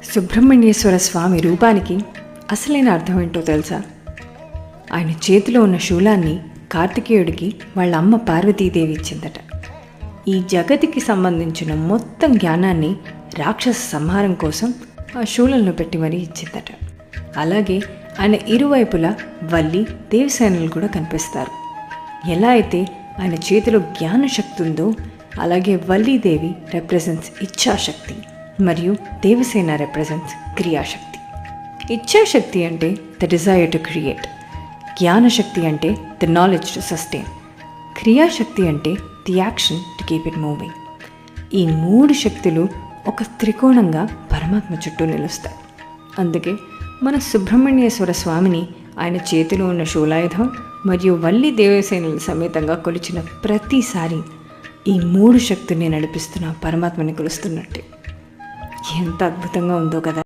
సుబ్రహ్మణ్యేశ్వర స్వామి రూపానికి అసలైన అర్థం ఏంటో తెలుసా? ఆయన చేతిలో ఉన్న శూలాన్ని కార్తికేయుడికి వాళ్ళ అమ్మ పార్వతీదేవి ఇచ్చిందట. ఈ జగతికి సంబంధించిన మొత్తం జ్ఞానాన్ని రాక్షస సంహారం కోసం ఆ శూలంలో పెట్టి మరీ ఇచ్చిందట. అలాగే ఆయన ఇరువైపులా వల్లి దేవసేనలు కూడా కనిపిస్తారు. ఎలా అయితే ఆయన చేతిలో జ్ఞానశక్తి ఉందో అలాగే వల్లీదేవి రిప్రజెంట్స్ ఇచ్ఛాశక్తి మరియు దేవసేన రిప్రజెంట్స్ క్రియాశక్తి. ఇచ్ఛాశక్తి అంటే ద డిజైర్ టు క్రియేట్, జ్ఞానశక్తి అంటే ద నాలెడ్జ్ టు సస్టైన్, క్రియాశక్తి అంటే the action to keep it moving. ఈ మూడు శక్తులు ఒక త్రికోణంగా పరమాత్మ చుట్టూ నిలుస్తాయి. అందుకే మన సుబ్రహ్మణ్యేశ్వర స్వామిని ఆయన చేతిలో ఉన్న శూలాయుధం మరియు వల్లి దేవసేనల సమేతంగా కొలిచిన ప్రతిసారి ఈ మూడు శక్తుల్ని నడిపిస్తున్న పరమాత్మని కొలుస్తున్నట్టే. ఎంత అద్భుతంగా ఉందో కదా.